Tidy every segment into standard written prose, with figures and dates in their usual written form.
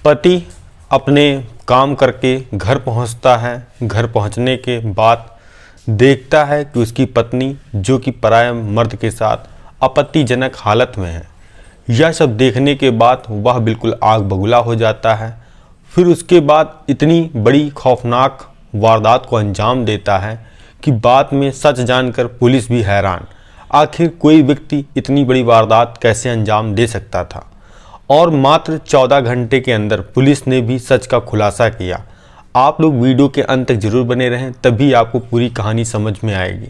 पति अपने काम करके घर पहुंचता है। घर पहुंचने के बाद देखता है कि उसकी पत्नी जो कि पराये मर्द के साथ आपत्तिजनक हालत में है। यह सब देखने के बाद वह बिल्कुल आग बबूला हो जाता है। फिर उसके बाद इतनी बड़ी खौफनाक वारदात को अंजाम देता है कि बाद में सच जानकर पुलिस भी हैरान, आखिर कोई व्यक्ति इतनी बड़ी वारदात कैसे अंजाम दे सकता था। और मात्र 14 घंटे के अंदर पुलिस ने भी सच का खुलासा किया। आप लोग वीडियो के अंत तक जरूर बने रहें, तभी आपको पूरी कहानी समझ में आएगी।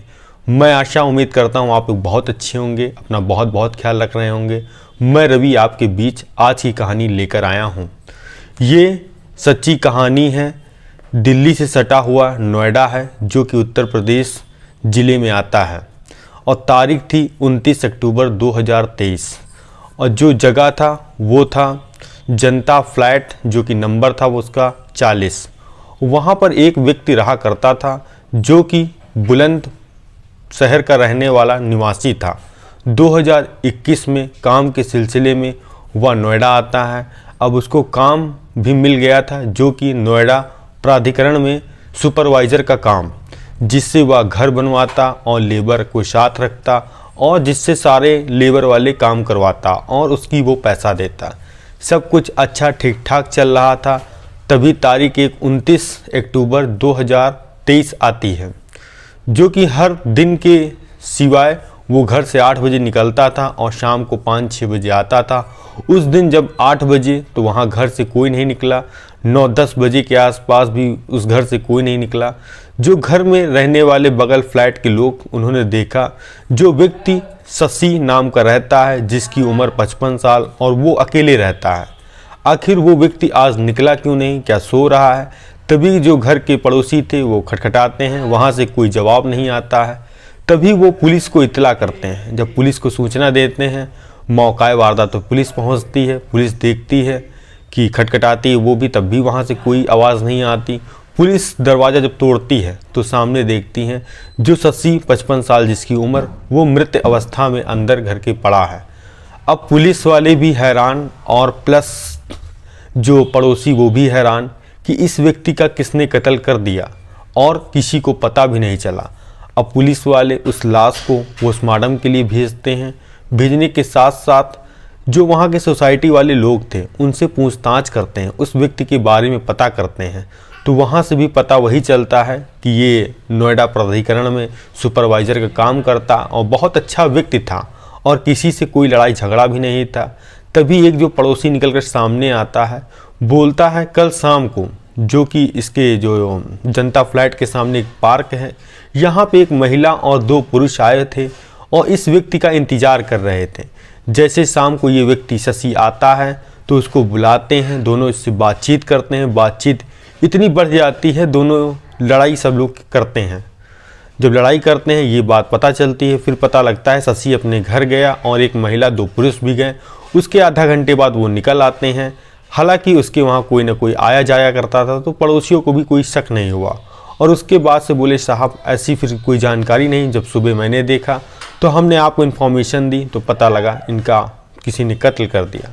मैं आशा उम्मीद करता हूँ आप लोग बहुत अच्छे होंगे, अपना बहुत बहुत ख्याल रख रहे होंगे। मैं रवि आपके बीच आज की कहानी लेकर आया हूँ। ये सच्ची कहानी है। दिल्ली से सटा हुआ नोएडा है, जो कि उत्तर प्रदेश ज़िले में आता है, और तारीख थी 29 अक्टूबर 2023। और जो जगह था वो था जनता फ्लैट, जो कि नंबर था वो उसका 40। वहाँ पर एक व्यक्ति रहा करता था जो कि बुलंद शहर का रहने वाला निवासी था। 2021 में काम के सिलसिले में वह नोएडा आता है। अब उसको काम भी मिल गया था, जो कि नोएडा प्राधिकरण में सुपरवाइज़र का काम, जिससे वह घर बनवाता और लेबर को साथ रखता और जिससे सारे लेबर वाले काम करवाता और उसकी वो पैसा देता। सब कुछ अच्छा ठीक ठाक चल रहा था। तभी तारीख 29 अक्टूबर 2023 आती है, जो कि हर दिन के सिवाय वो घर से 8 बजे निकलता था और शाम को 5-6 बजे आता था। उस दिन जब 8 बजे तो वहाँ घर से कोई नहीं निकला, 9-10 बजे के आसपास भी उस घर से कोई नहीं निकला। जो घर में रहने वाले बगल फ्लैट के लोग, उन्होंने देखा जो व्यक्ति शशि नाम का रहता है, जिसकी उम्र 55 साल और वो अकेले रहता है। आखिर वो व्यक्ति आज निकला क्यों नहीं, क्या सो रहा है? तभी जो घर के पड़ोसी थे वो खटखटाते हैं, वहाँ से कोई जवाब नहीं आता है। तभी वो पुलिस को इत्तला करते हैं। जब पुलिस को सूचना देते हैं, मौका वारदात तो पुलिस पहुँचती है। पुलिस देखती है कि खटखटाती है वो भी, तब भी वहाँ से कोई आवाज़ नहीं आती। पुलिस दरवाज़ा जब तोड़ती है तो सामने देखती हैं जो शशि 55 साल जिसकी उम्र, वो मृत अवस्था में अंदर घर के पड़ा है। अब पुलिस वाले भी हैरान और प्लस जो पड़ोसी वो भी हैरान कि इस व्यक्ति का किसने कत्ल कर दिया और किसी को पता भी नहीं चला। अब पुलिस वाले उस लाश को पोस्टमार्टम के लिए भेजते हैं। भेजने के साथ साथ जो वहाँ के सोसाइटी वाले लोग थे उनसे पूछताछ करते हैं, उस व्यक्ति के बारे में पता करते हैं। तो वहाँ से भी पता वही चलता है कि ये नोएडा प्राधिकरण में सुपरवाइज़र का काम करता और बहुत अच्छा व्यक्ति था और किसी से कोई लड़ाई झगड़ा भी नहीं था। तभी एक जो पड़ोसी निकलकर सामने आता है, बोलता है कल शाम को, जो कि इसके जो जनता फ्लैट के सामने एक पार्क है, यहाँ पे एक महिला और 2 पुरुष आए थे और इस व्यक्ति का इंतज़ार कर रहे थे। जैसे शाम को ये व्यक्ति शशि आता है तो उसको बुलाते हैं, दोनों इससे बातचीत करते हैं। बातचीत इतनी बढ़ जाती है, दोनों लड़ाई सब लोग करते हैं। जब लड़ाई करते हैं ये बात पता चलती है, फिर पता लगता है शशि अपने घर गया और एक महिला 2 पुरुष भी गए। उसके आधा घंटे बाद वो निकल आते हैं। हालांकि उसके वहाँ कोई ना कोई आया जाया करता था, तो पड़ोसियों को भी कोई शक नहीं हुआ। और उसके बाद से बोले साहब ऐसी फिर कोई जानकारी नहीं। जब सुबह मैंने देखा तो हमने आपको इन्फॉर्मेशन दी तो पता लगा इनका किसी ने कत्ल कर दिया।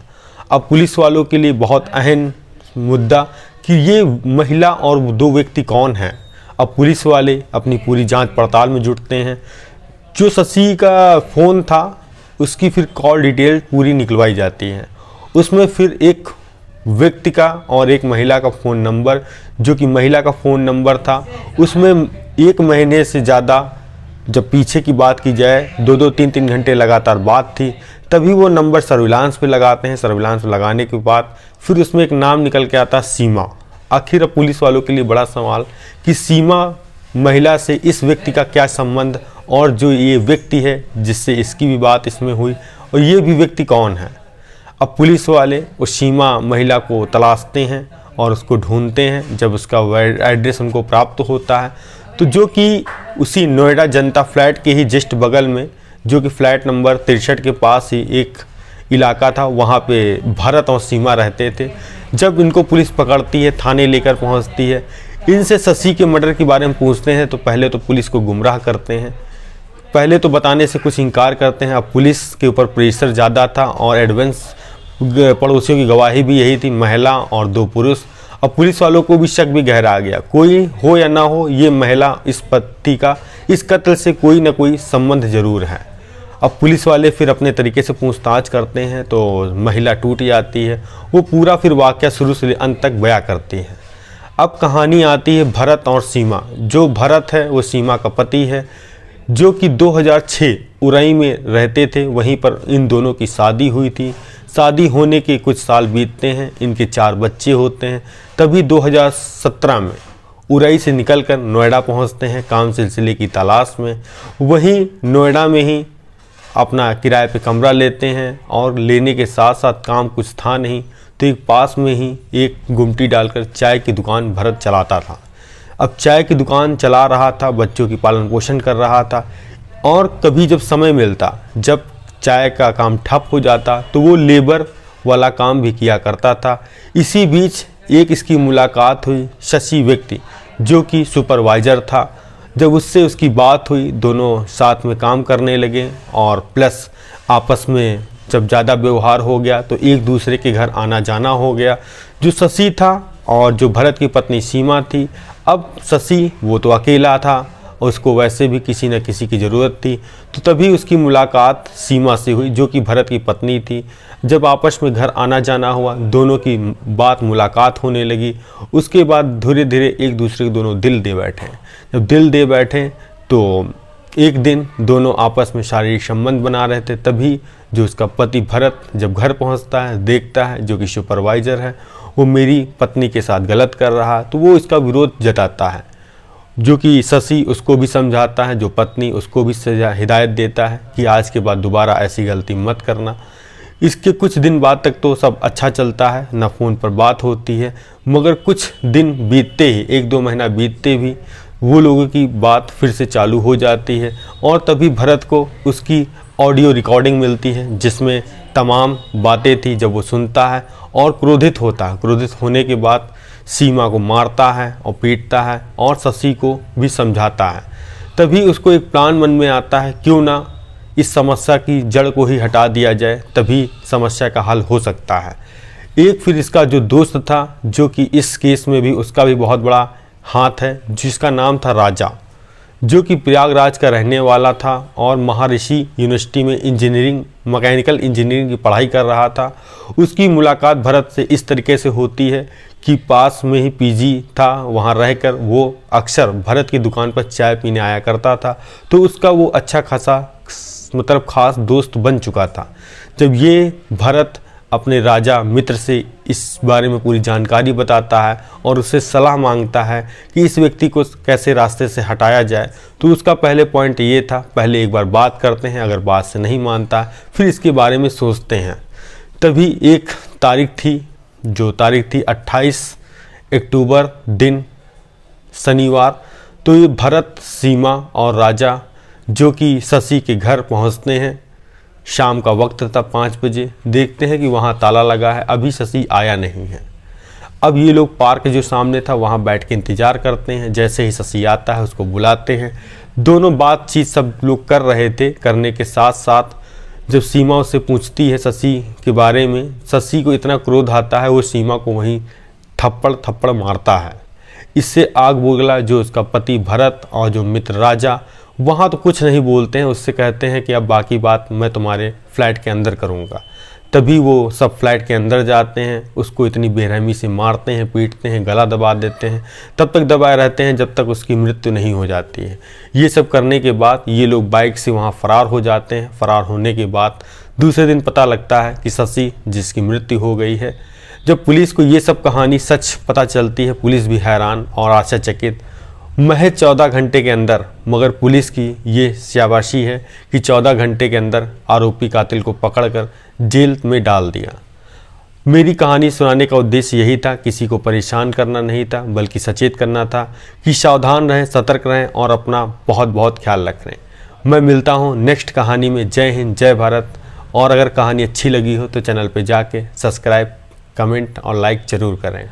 अब पुलिस वालों के लिए बहुत अहम मुद्दा कि ये महिला और 2 व्यक्ति कौन हैं। अब पुलिस वाले अपनी पूरी जांच पड़ताल में जुटते हैं। जो शशि का फ़ोन था उसकी फिर कॉल डिटेल पूरी निकलवाई जाती है। उसमें फिर एक व्यक्ति का और एक महिला का फ़ोन नंबर, जो कि महिला का फ़ोन नंबर था, उसमें 1 महीने से ज़्यादा जब पीछे की बात की जाए 2-2, 3-3 घंटे लगातार बात थी। तभी वो नंबर सर्विलांस पे लगाते हैं। सर्विलांस पे लगाने के बाद फिर उसमें एक नाम निकल के आता सीमा। आखिर अब पुलिस वालों के लिए बड़ा सवाल कि सीमा महिला से इस व्यक्ति का क्या संबंध, और जो ये व्यक्ति है जिससे इसकी भी बात इसमें हुई, और ये भी व्यक्ति कौन है। अब पुलिस वाले उस सीमा महिला को तलाशते हैं और उसको ढूंढते हैं। जब उसका एड्रेस उनको प्राप्त होता है तो जो कि उसी नोएडा जनता फ्लैट के ही जस्ट बगल में, जो कि फ्लैट नंबर 63 के पास ही एक इलाका था, वहाँ पे भरत और सीमा रहते थे। जब इनको पुलिस पकड़ती है, थाने लेकर पहुँचती है, इनसे शशि के मर्डर के बारे में पूछते हैं तो पहले तो पुलिस को गुमराह करते हैं। पहले तो बताने से कुछ इनकार करते हैं। अब पुलिस के ऊपर प्रेशर ज़्यादा था और एडवांस पड़ोसियों की गवाही भी यही थी, महिला और 2 पुरुष। अब पुलिस वालों को भी शक भी गहरा आ गया, कोई हो या ना हो, ये महिला इस पति का इस कत्ल से कोई ना कोई संबंध जरूर है। अब पुलिस वाले फिर अपने तरीके से पूछताछ करते हैं तो महिला टूट जाती है। वो पूरा फिर वाक़या शुरू से अंत तक बयां करती है। अब कहानी आती है भरत और सीमा। जो भरत है वो सीमा का पति है, जो कि 2006 उरई में रहते थे। वहीं पर इन दोनों की शादी हुई थी। शादी होने के कुछ साल बीतते हैं, इनके 4 बच्चे होते हैं। तभी 2017 में उरई से निकलकर नोएडा पहुंचते हैं काम सिलसिले की तलाश में। वहीं नोएडा में ही अपना किराए पे कमरा लेते हैं और लेने के साथ साथ काम कुछ था नहीं तो एक पास में ही एक गुमटी डालकर चाय की दुकान भरत चलाता था। अब चाय की दुकान चला रहा था, बच्चों की पालन पोषण कर रहा था और कभी जब समय मिलता, जब चाय का काम ठप हो जाता तो वो लेबर वाला काम भी किया करता था। इसी बीच एक इसकी मुलाकात हुई शशि व्यक्ति, जो कि सुपरवाइज़र था। जब उससे उसकी बात हुई, दोनों साथ में काम करने लगे और प्लस आपस में जब ज़्यादा व्यवहार हो गया तो एक दूसरे के घर आना जाना हो गया। जो शशि था और जो भरत की पत्नी सीमा थी, अब शशि वो तो अकेला था और उसको वैसे भी किसी न किसी की ज़रूरत थी, तो तभी उसकी मुलाकात सीमा से हुई, जो कि भरत की पत्नी थी। जब आपस में घर आना जाना हुआ, दोनों की बात मुलाकात होने लगी। उसके बाद धीरे धीरे एक दूसरे के दोनों दिल दे बैठे। जब दिल दे बैठे तो एक दिन दोनों आपस में शारीरिक संबंध बना रहे थे। तभी जो उसका पति भरत जब घर पहुंचता है, देखता है जो कि सुपरवाइज़र है वो मेरी पत्नी के साथ गलत कर रहा है, तो वो इसका विरोध जताता है। जो कि शशि उसको भी समझाता है, जो पत्नी उसको भी हिदायत देता है कि आज के बाद दोबारा ऐसी गलती मत करना। इसके कुछ दिन बाद तक तो सब अच्छा चलता है, ना फ़ोन पर बात होती है। मगर कुछ दिन बीतते ही, 1-2 महीना बीतते भी, वो लोगों की बात फिर से चालू हो जाती है और तभी भरत को उसकी ऑडियो रिकॉर्डिंग मिलती है जिसमें तमाम बातें थी। जब वो सुनता है और क्रोधित होता है, क्रोधित होने के बाद सीमा को मारता है और पीटता है और शशि को भी समझाता है। तभी उसको एक प्लान मन में आता है, क्यों ना इस समस्या की जड़ को ही हटा दिया जाए, तभी समस्या का हल हो सकता है। एक फिर इसका जो दोस्त था, जो कि इस केस में भी उसका भी बहुत बड़ा हाथ है, जिसका नाम था राजा, जो कि प्रयागराज का रहने वाला था और महर्षि यूनिवर्सिटी में इंजीनियरिंग, मैकेनिकल इंजीनियरिंग की पढ़ाई कर रहा था। उसकी मुलाकात भरत से इस तरीके से होती है कि पास में ही पीजी था, वहाँ रहकर वो अक्सर भरत की दुकान पर चाय पीने आया करता था। तो उसका वो अच्छा खासा मतलब खास दोस्त बन चुका था। जब ये भरत अपने राजा मित्र से इस बारे में पूरी जानकारी बताता है और उससे सलाह मांगता है कि इस व्यक्ति को कैसे रास्ते से हटाया जाए, तो उसका पहले पॉइंट ये था, पहले एक बार बात करते हैं, अगर बात से नहीं मानता फिर इसके बारे में सोचते हैं। तभी एक तारीख थी, जो तारीख थी 28 अक्टूबर दिन शनिवार। तो ये भरत, सीमा और राजा जो कि शशि के घर पहुंचते हैं। शाम का वक्त था, 5 बजे। देखते हैं कि वहाँ ताला लगा है, अभी शशि आया नहीं है। अब ये लोग पार्क जो सामने था वहाँ बैठ के इंतज़ार करते हैं। जैसे ही शशि आता है उसको बुलाते हैं। दोनों बातचीत सब लोग कर रहे थे। करने के साथ साथ जब सीमा उससे पूछती है शशि के बारे में, शशि को इतना क्रोध आता है वो सीमा को वहीं थप्पड़ मारता है। इससे आग बोगला जो उसका पति भरत और जो मित्र राजा वहाँ तो कुछ नहीं बोलते हैं। उससे कहते हैं कि अब बाकी बात मैं तुम्हारे फ्लैट के अंदर करूँगा। तभी वो सब फ्लैट के अंदर जाते हैं, उसको इतनी बेरहमी से मारते हैं, पीटते हैं, गला दबा देते हैं। तब तक दबाए रहते हैं जब तक उसकी मृत्यु नहीं हो जाती है। ये सब करने के बाद ये लोग बाइक से वहाँ फरार हो जाते हैं। फरार होने के बाद दूसरे दिन पता लगता है कि शशि जिसकी मृत्यु हो गई है। जब पुलिस को ये सब कहानी सच पता चलती है, पुलिस भी हैरान और आश्चर्यचकित। महज 14 घंटे के अंदर, मगर पुलिस की ये शाबाशी है कि 14 घंटे के अंदर आरोपी कातिल को पकड़कर जेल में डाल दिया। मेरी कहानी सुनाने का उद्देश्य यही था, किसी को परेशान करना नहीं था, बल्कि सचेत करना था कि सावधान रहें, सतर्क रहें और अपना बहुत बहुत ख्याल रखें। मैं मिलता हूँ नेक्स्ट कहानी में। जय हिंद, जय भारत। और अगर कहानी अच्छी लगी हो तो चैनल पर जाके सब्सक्राइब, कमेंट और लाइक ज़रूर करें।